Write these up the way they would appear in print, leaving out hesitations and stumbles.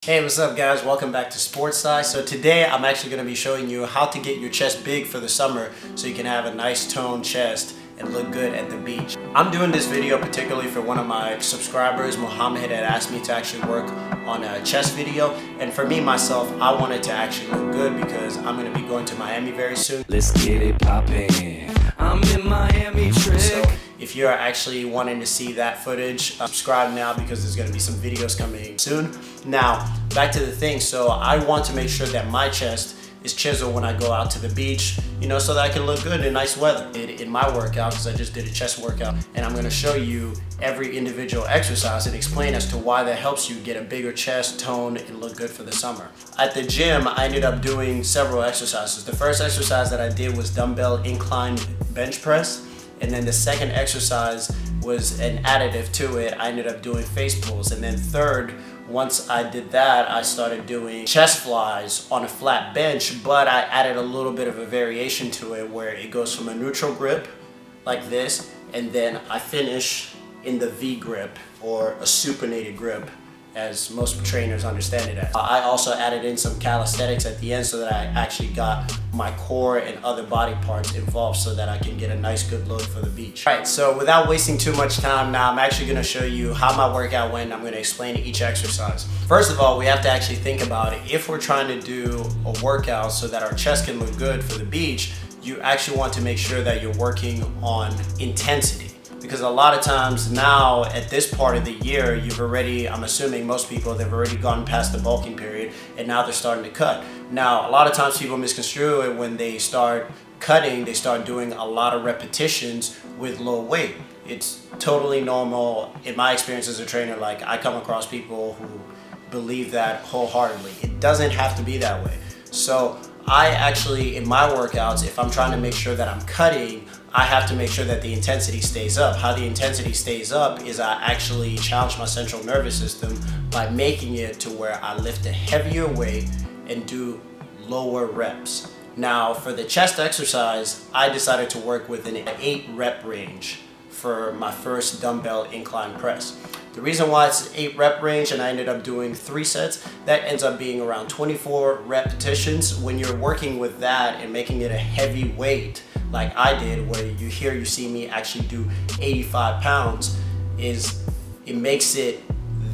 Hey, what's up guys? Welcome back to Sports Size. So today I'm actually going to be showing you how to get your chest big for the summer so you can have a nice toned chest and look good at the beach. I'm doing this video particularly for one of my subscribers, Mohammed, had asked me to actually work on a chest video, and for me myself, I wanted to actually look good because I'm going to be going to Miami very soon. Let's get it poppin'. I'm in Miami trick. So if you're actually wanting to see that footage, subscribe now because there's going to be some videos coming soon. Now, back to the thing. So I want to make sure that my chest is chiseled when I go out to the beach, you know, so that I can look good in nice weather. In my workout, because I just did a chest workout, and I'm going to show you every individual exercise and explain as to why that helps you get a bigger chest, tone, and look good for the summer. At the gym, I ended up doing several exercises. The first exercise that I did was dumbbell incline bench press. And then the second exercise was an additive to it. I ended up doing face pulls. And then third, once I did that, I started doing chest flies on a flat bench, but I added a little bit of a variation to it where it goes from a neutral grip like this, and then I finish in the V grip or a supinated grip, as most trainers understand it as. I also added in some calisthenics at the end so that I actually got my core and other body parts involved so that I can get a nice good look for the beach. All right, so without wasting too much time now, I'm actually gonna show you how my workout went. I'm gonna explain each exercise. First of all, we have to actually think about it. If we're trying to do a workout so that our chest can look good for the beach, you actually want to make sure that you're working on intensity. Because a lot of times now at this part of the year, you've already, I'm assuming most people, they've already gone past the bulking period and now they're starting to cut. Now, a lot of times people misconstrue it when they start cutting, they start doing a lot of repetitions with low weight. It's totally normal. In my experience as a trainer, like I come across people who believe that wholeheartedly. It doesn't have to be that way. So I actually, in my workouts, if I'm trying to make sure that I'm cutting, I have to make sure that the intensity stays up. How the intensity stays up is I actually challenge my central nervous system by making it to where I lift a heavier weight and do lower reps. Now, for the chest exercise, I decided to work with an 8 rep range for my first dumbbell incline press. The reason why it's 8 rep range and I ended up doing 3 sets, that ends up being around 24 repetitions. When you're working with that and making it a heavy weight, like I did, where you see me actually do 85 pounds, it makes it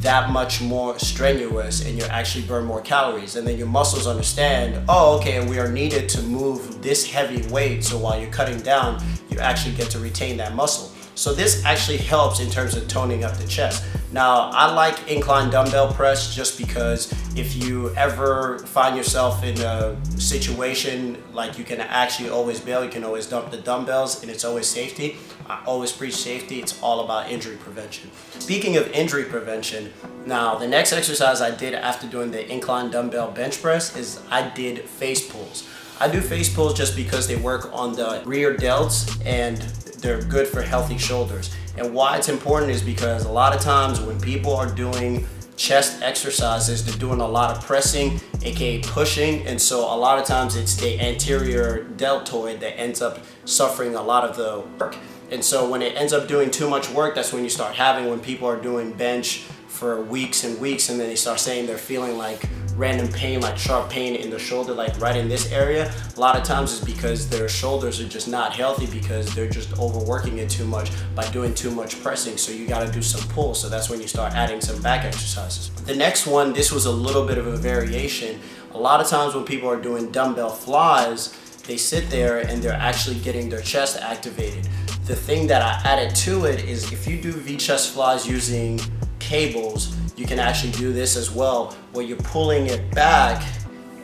that much more strenuous and you actually burn more calories. And then your muscles understand, oh, okay, we are needed to move this heavy weight, so while you're cutting down, you actually get to retain that muscle. So this actually helps in terms of toning up the chest. Now, I like incline dumbbell press just because if you ever find yourself in a situation like you can actually always bail, you can always dump the dumbbells and it's always safety. I always preach safety. It's all about injury prevention. Speaking of injury prevention, now the next exercise I did after doing the incline dumbbell bench press is I did face pulls. I do face pulls just because they work on the rear delts and they're good for healthy shoulders. And why it's important is because a lot of times when people are doing chest exercises, they're doing a lot of pressing, aka pushing, and so a lot of times it's the anterior deltoid that ends up suffering a lot of the work. And so when it ends up doing too much work, that's when you start having, when people are doing bench for weeks and weeks and then they start saying they're feeling like random pain, like sharp pain in the shoulder, like right in this area. A lot of times it's because their shoulders are just not healthy because they're just overworking it too much by doing too much pressing. So you gotta do some pulls. So that's when you start adding some back exercises. The next one, this was a little bit of a variation. A lot of times when people are doing dumbbell flies, they sit there and they're actually getting their chest activated. The thing that I added to it is if you do V chest flies using cables, you can actually do this as well, where you're pulling it back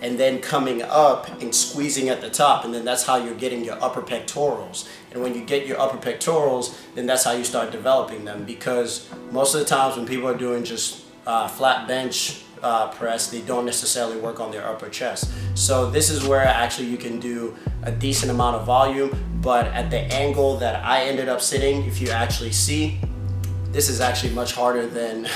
and then coming up and squeezing at the top, and then that's how you're getting your upper pectorals. And when you get your upper pectorals, then that's how you start developing them, because most of the times when people are doing just flat bench press, they don't necessarily work on their upper chest. So this is where actually you can do a decent amount of volume, but at the angle that I ended up sitting, if you actually see, this is actually much harder than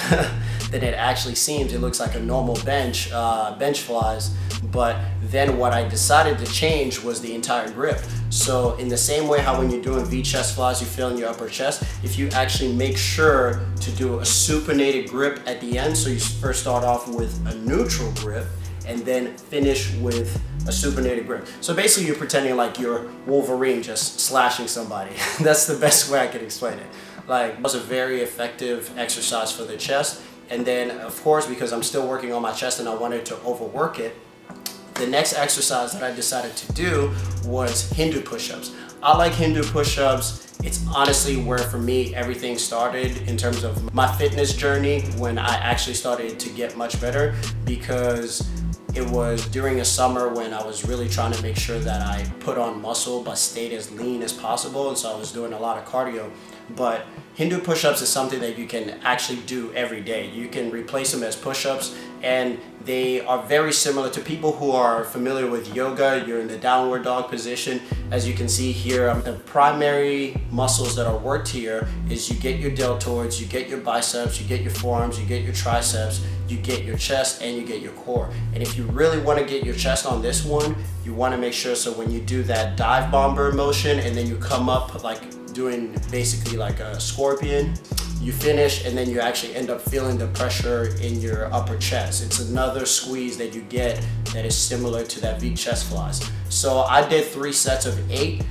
than it actually seems. It looks like a normal bench flies. But then what I decided to change was the entire grip. So in the same way how when you're doing V chest flies, you feel in your upper chest, if you actually make sure to do a supinated grip at the end, so you first start off with a neutral grip and then finish with a supinated grip. So basically you're pretending like you're Wolverine just slashing somebody. That's the best way I can explain it. Like, it was a very effective exercise for the chest. And then of course, because I'm still working on my chest and I wanted to overwork it, the next exercise that I decided to do was Hindu push-ups. I like Hindu push-ups. It's honestly where for me everything started in terms of my fitness journey, when I actually started to get much better, because it was during a summer when I was really trying to make sure that I put on muscle but stayed as lean as possible, and so I was doing a lot of cardio. But Hindu push-ups is something that you can actually do every day. You can replace them as push-ups, and they are very similar to people who are familiar with yoga. You're in the downward dog position. As you can see here, the primary muscles that are worked here is you get your deltoids, you get your biceps, you get your forearms, you get your triceps, you get your chest, and you get your core. And if you really want to get your chest on this one, you want to make sure, so when you do that dive bomber motion and then you come up like doing basically like a scorpion, you finish and then you actually end up feeling the pressure in your upper chest. It's another squeeze that you get that is similar to that V chest flies. So I did 3 sets of 8.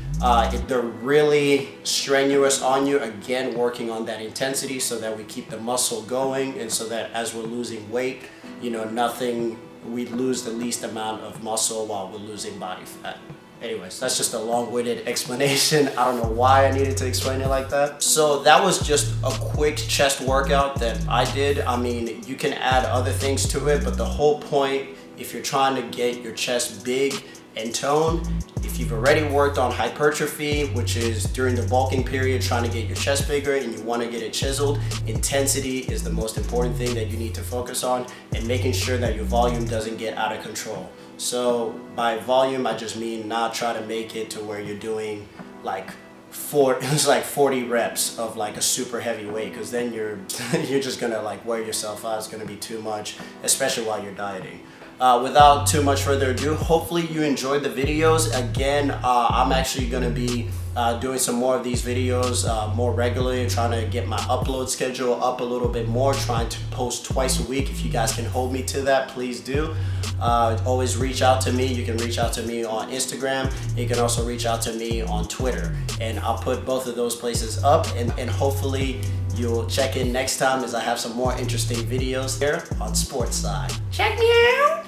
They're really strenuous on you, again working on that intensity so that we keep the muscle going, and so that as we're losing weight, you know, we lose the least amount of muscle while we're losing body fat. Anyways, that's just a long-winded explanation. I don't know why I needed to explain it like that. So that was just a quick chest workout that I did. I mean, you can add other things to it, but the whole point, if you're trying to get your chest big and toned, if you've already worked on hypertrophy, which is during the bulking period, trying to get your chest bigger and you want to get it chiseled, intensity is the most important thing that you need to focus on, and making sure that your volume doesn't get out of control. So by volume, I just mean not try to make it to where you're doing like 40 reps of like a super heavy weight, because then you're just gonna like wear yourself out. It's gonna be too much, especially while you're dieting. Without too much further ado, hopefully you enjoyed the videos. Again, I'm actually gonna be doing some more of these videos more regularly, trying to get my upload schedule up a little bit more, trying to post twice a week. If you guys can hold me to that, please do. Always reach out to me. You can reach out to me on Instagram. You can also reach out to me on Twitter, and I'll put both of those places up, and hopefully you'll check in next time as I have some more interesting videos here on Sports Side. Check me out!